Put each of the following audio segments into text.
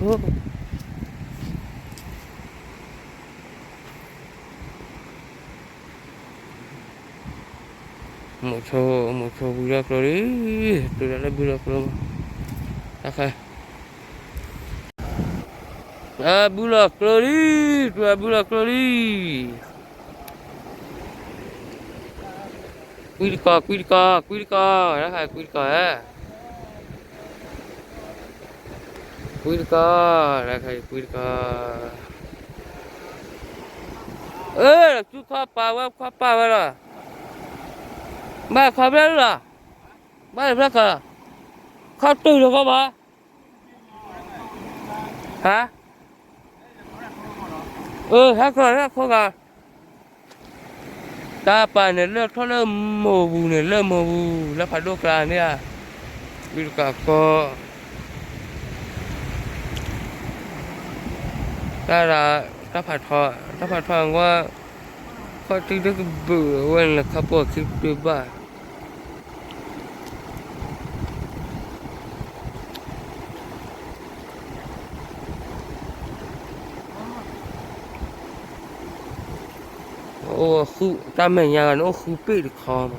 Go. Một số bulak rồi đi, tôi đã bulak rồi. Okay. Bulak rồi đi, tôi đã bulak rồi đi. Quy co, đó là quy co á. Quy co, đó là quy co. Chú khoa pa rồi. Ba khoa biết rồi. Ba biết rồi. Khoa tư rồi có ba. Hả? Hát rồi, ta pa này lơ thoát lơ mồ bù này lơ mồ bù là phải đốt ra nè à bây cả co ta là ta phải thọ qua có tí được bự quên là khắp bộ kịp được ba khu ta mày nhà nó khu bị được khó mà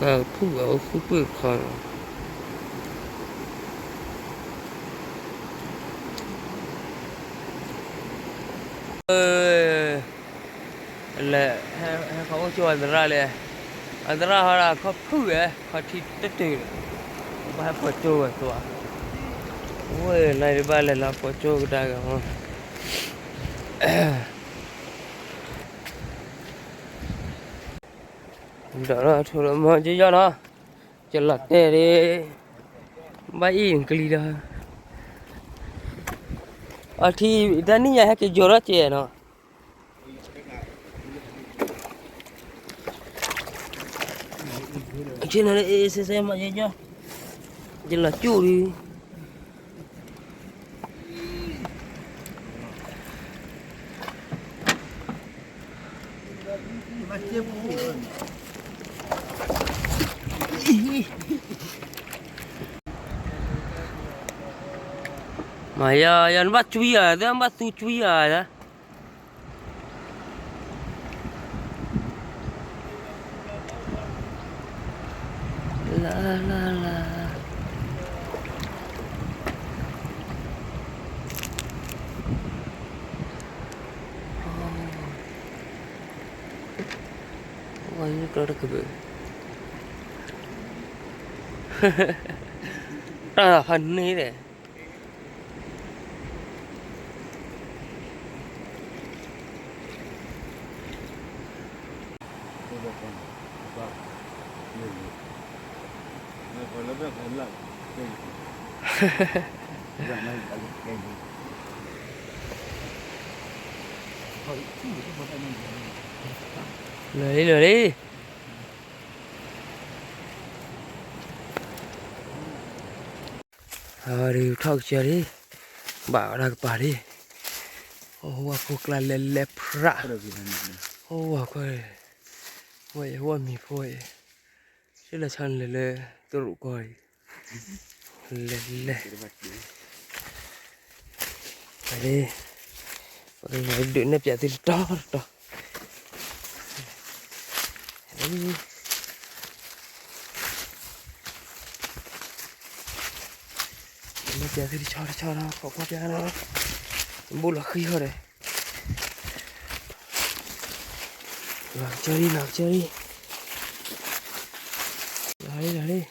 ta phụ ở khu bị được khó là hay không có cho anh ra liền anh ra họ là có phụ ấy có thịt tết từ ba phải cho rồi tụi ôi này ba lại là phải cho cái đó không đó là thôi mà chỉ cho nó chỉ lật thế đi bay cái gì đó thì đã ní nhà cái gió chết nó trên này xem mà gì cho chỉ là chú đi mà giờ nó bắt chui à, nó bắt chui à đó. La. Ôi nó cái bự. Đó là phần này đấy. Lười đi. Đi thọc chưa đi. Bảo ra bà đi. Hoa phục là lẹp ra. Hoa coi. Vậy hoa mì phôi. Chứ là chân lệ tôi rủ coi. Lệ. Phải đi. Phải đứa nếp chạy thì đó. Đi. Nếp chạy thì cho nó. Có qua cha nó. Bố là khi thôi đấy. Nào chơi đi. Ra đi.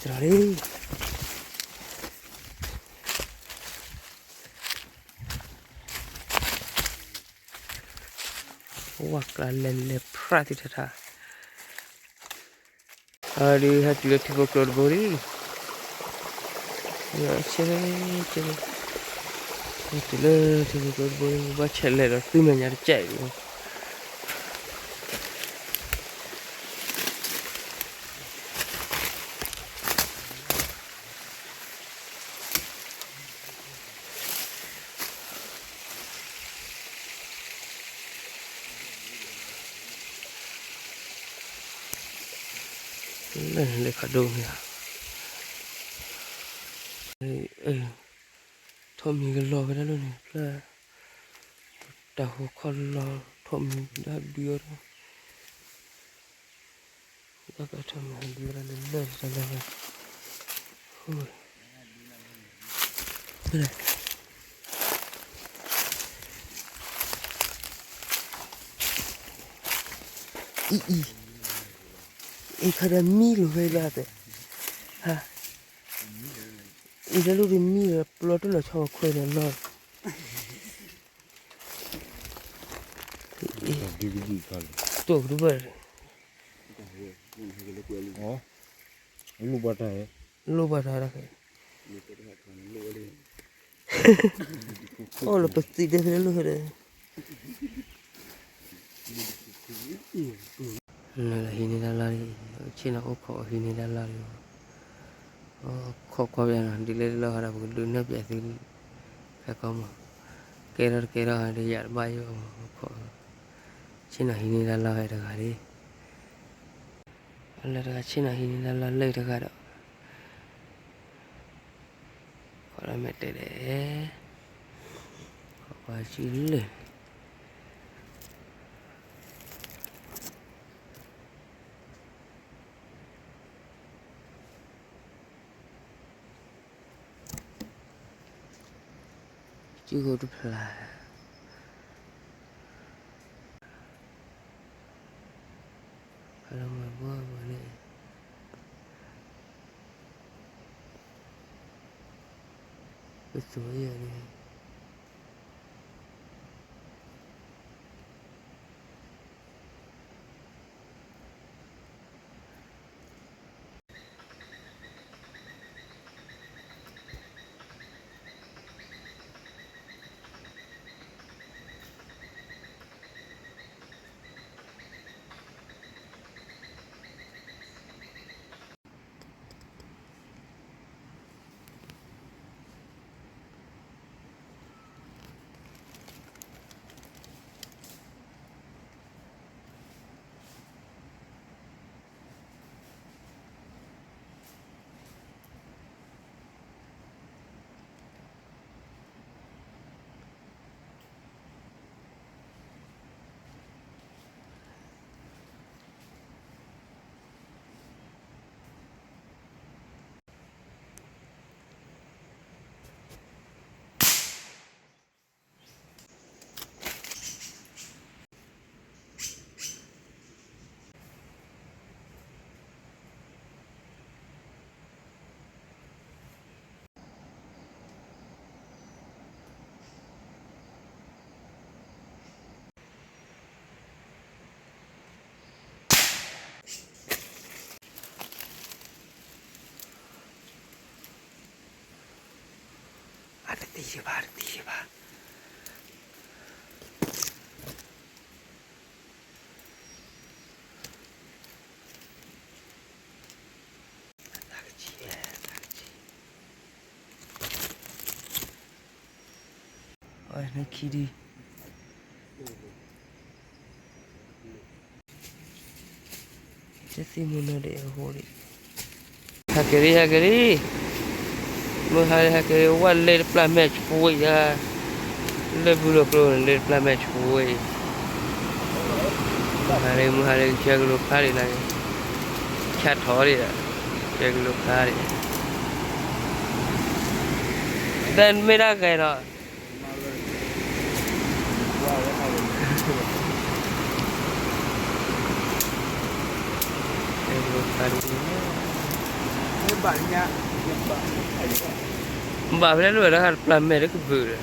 Terus đi. Hoặc là lên prati thà đi hát lượt thì bốc lượt bồi đi chơi lượt thì bốc lượt bồi bắt chạy lại rồi từ nhà chạy lên lấy khả đồ nè thôi mình cái lo cái đó luôn này là đào con lo thôi mình đã đưa đó đã cả thôi mình đưa ra lên ra lên ôi đây này 이 가다 미로 해야 돼. 하. 이래로 미로 플러트로 쳐 코이네 너. DVD kali. 또 그거 Oh, lu bata ya? 로바다 라. 어, 로 pasti deh lu kere. Là hình này là chỉ là khó hình này là khó khó vậy đi lên lo hara bực đun nắp vậy thì phải không kera đi giải bay khó chỉ là hình này là hay được đi là chỉ là hình này là lấy được đó gọi là mẹ để khó chỉ lên chưa có được là kalau mau buat mana betul ya ni ada tiba ôi nó kia đi chết xin nó để hồ đi hakeri mưa hakeri one lên plan match vui ra lên bulu pro lên plan match vui hari chơi group hari này chat hỏi đi chơi group hari dan mera cái đó Mbak bilang lu ada plan mereka berdua.